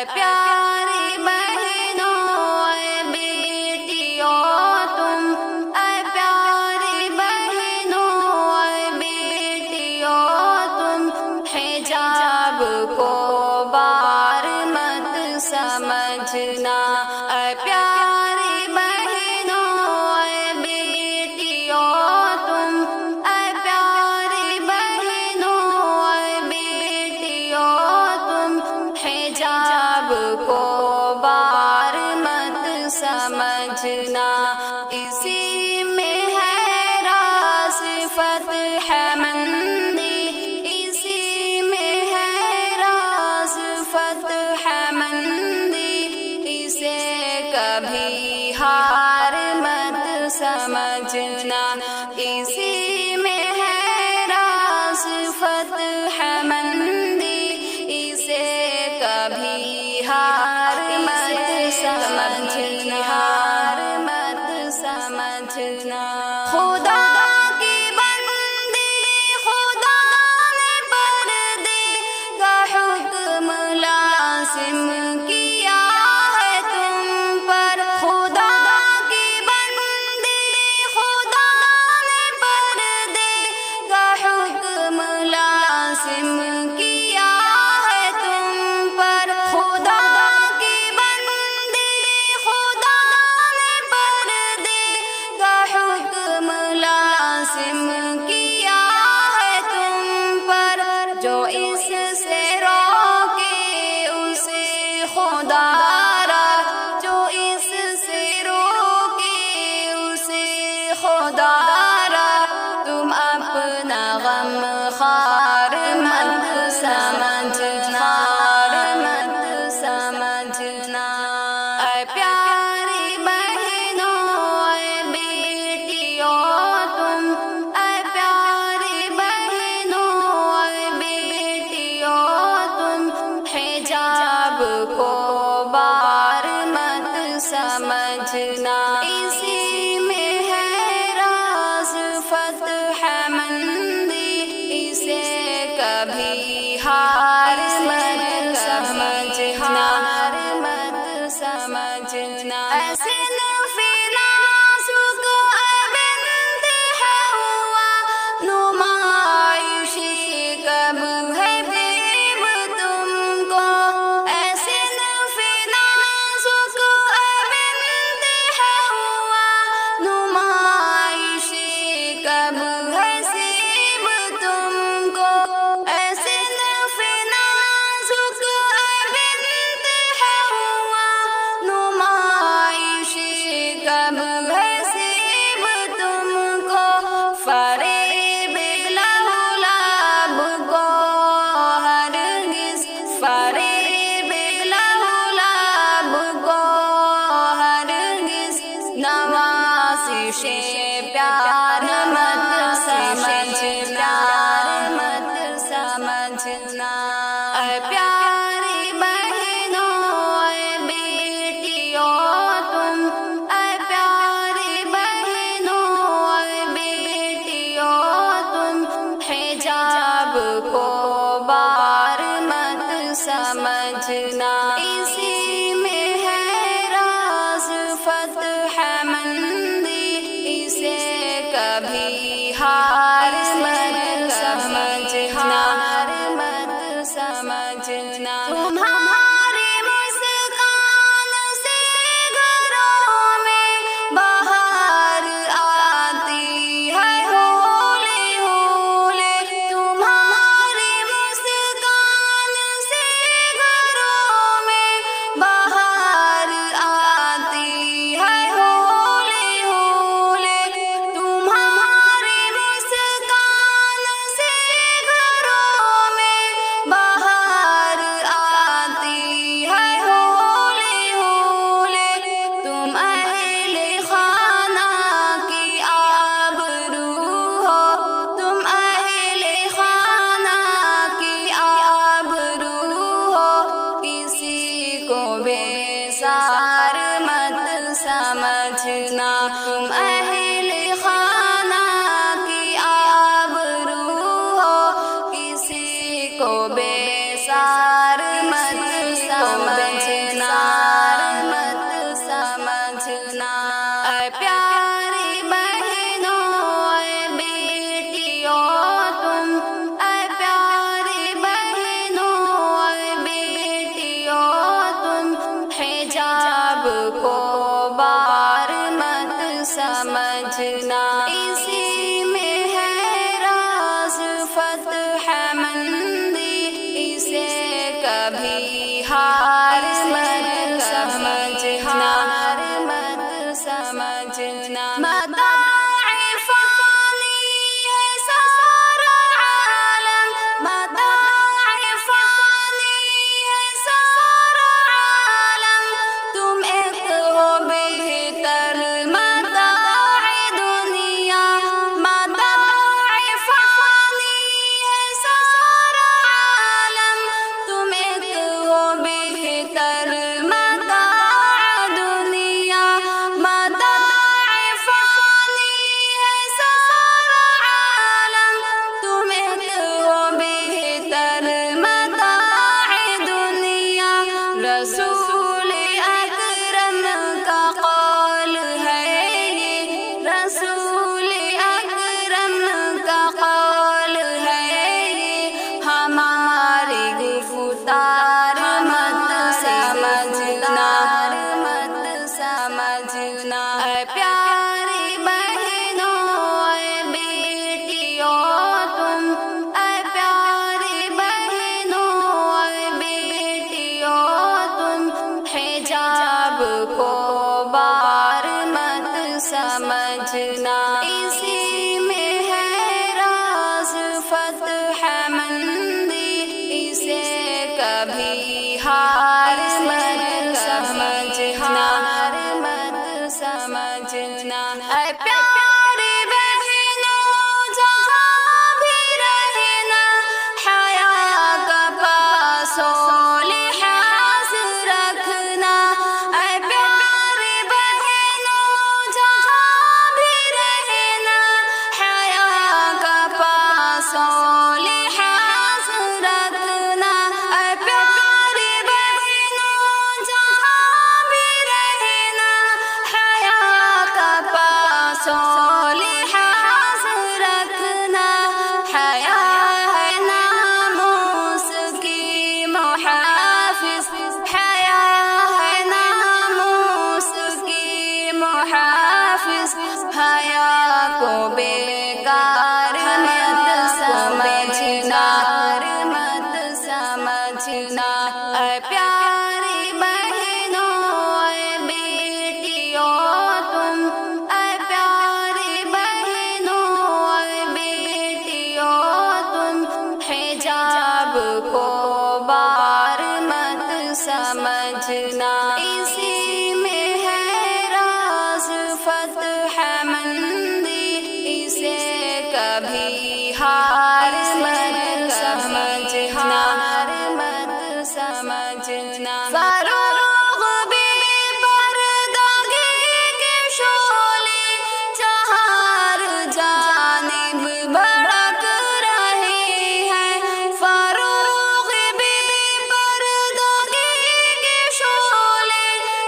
اے پیاری بہنوں اے بیٹیوں تم، اے پیاری بہنوں اے بیٹیوں تم، حجاب کو بار مت سمجھنا، اے پیاری بہنوں اے بیٹیوں تم، اے پیاری بہنوں اے بیٹیوں تم، حجاب کو بار مت سمجھنا، اسی میں ہے راز فتح مندی، اسی میں ہے راز فتح مندی، اسے کبھی ہار مت سمجھنا، اسی میں ہے راز فتح مندی، اسے کبھی ہار مت سمجھنا، ہار مت سمجھنا۔ خدا کی بندی خدا نے پردے کا حکم لازم کیا ہے تم پر، خدا کی بندی خدا نے پردے کا حکم لازم کیا ہے تم پر، خدا کی بندی خدا نے پردے کا حکم لازم کیا ہے تم پر، جو اس سے روکے اسے خدا را، جو اس سے روکے اسے خدا را، تم اپنا غم خار مت سمجھنا، مت سمجھنا۔ اے پیاری بہنوں اے بیٹیوں تم، اے پیاری بہنوں اے بیٹیوں تم، حجاب کو بار مت سمجھنا، اسی میں ہے راز فتح مندی، اسے کبھی ہار مت سمجھنا، ہار مت سمجھنا۔ ایسے نازک بنت ہوا نمائشی کب ہے بیب تم کو، ایسے نازک بنت ہوا نمائشی کب ہے سیب تم کو، ایسے کبھی ہار مت سمجھنا، مت سمجھنا۔ فروغ بے پردگی کے شعلے چہار جانب بھڑک رہے ہیں، فروغ بے پردگی کے شعلے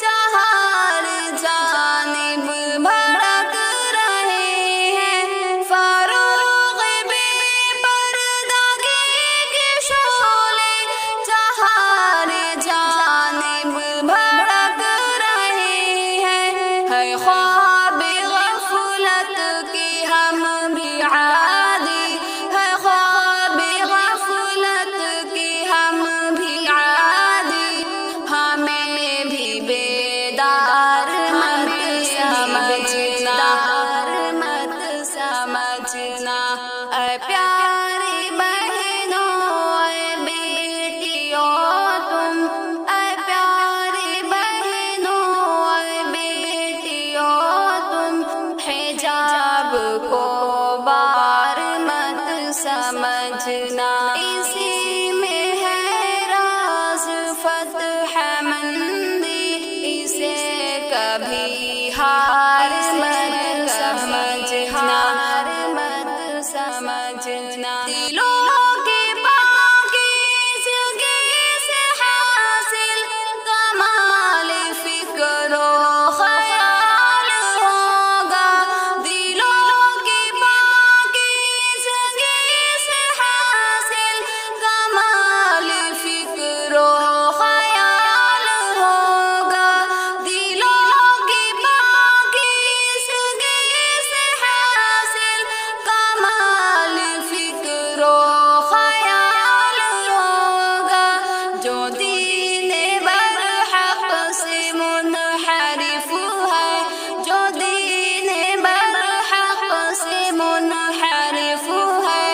چہار جانب بھڑک رہے ہیں، فروغ بے پردگی کے شعلے چہار جانب بھڑک رہے ہیں۔ ہے خواب غفلت کی ہم بھی عادی، ہے خواب غفلت کی ہم بھی عادی، ہمیں بھی بیدار مت سمجھنا، مت سمجھنا۔ اے پیاری بہنوں، اے بیٹیوں تم، اے پیاری بہنوں، اے بیٹیوں تم، حجاب کو بار مت سمجھنا، اسی میں ہے راز فتح مندی، اسے کبھی ہار مت سمجھنا، مت سمجھنا۔ دلوں کی پاکیزگی سے حاصل کمال فکر و خیال ہوگا، دلوں کی پاکیزگی سے حاصل کمال فکر و خیال ہوگا، دلوں کی پاکیزگی سے حاصل کمال فکر و خیال ہوگا۔ جو دین برحق سے منحرف ہے، جو دین برحق سے منحرف ہے،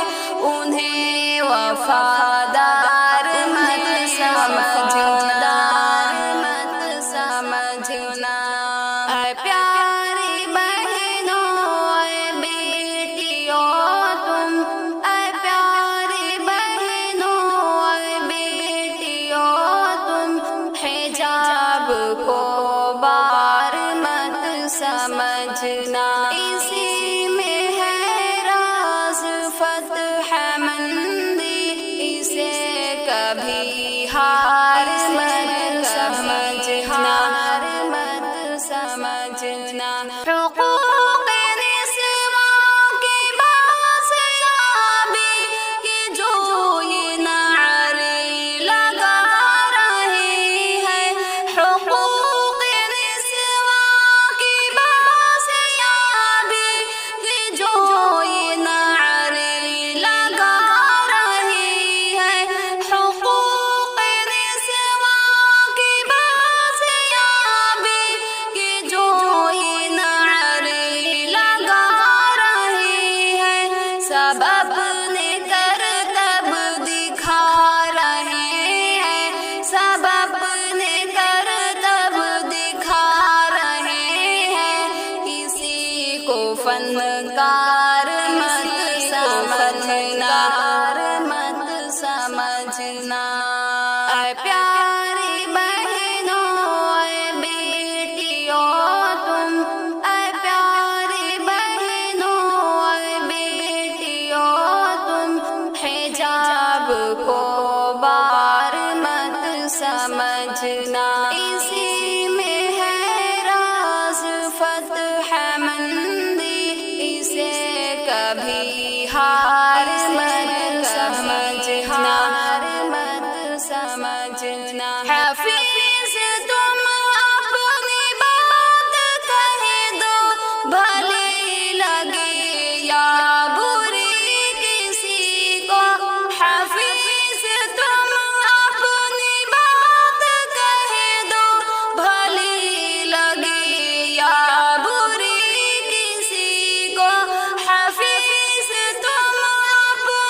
انہیں وفادار مت سمجھنا، مت سمجھنا۔ اے پیاری بہنوں، اے بیٹیوں تم، اے پیاری بہنوں، اے بیٹیوں تم، حجاب کو بار مت سمجھنا، اسی میں ہے راز فتح مندی، اسے کبھی ہار مت سمجھنا، مت سمجھنا۔ حقوق نسواں کی بازیابی کی جو یہ نعرے لگا رہے ہیں، حقوق نسواں کی بازیابی کی جو یہ نعرے لگا رہے ہیں، حقوق نسواں کی بازیابی کی جو یہ نعرے لگا رہے ہیں، سب اپنے کرتب دکھا رہے ہیں، سب اپنے کرتب دکھا رہے ہیں، کسی کو فنکار مت سمجھنا، مت سمجھنا۔ اے پیاری بہنوں، اے بیٹیوں تم، اے پیاری بہنوں، اے بیٹیوں تم، حجاب کو بار مت سمجھنا، اسی میں ہے راز فتح مندی، اسے کبھی ہار مت سمجھنا، مت سمجھنا۔ حفیظ تم اپنی بات کہہ دو، بھلے لگے یا بری کسی کو، حفیظ تم اپنی بات کہہ دو، بھلے لگے یا بری کسی کو، حفیظ تم اپنی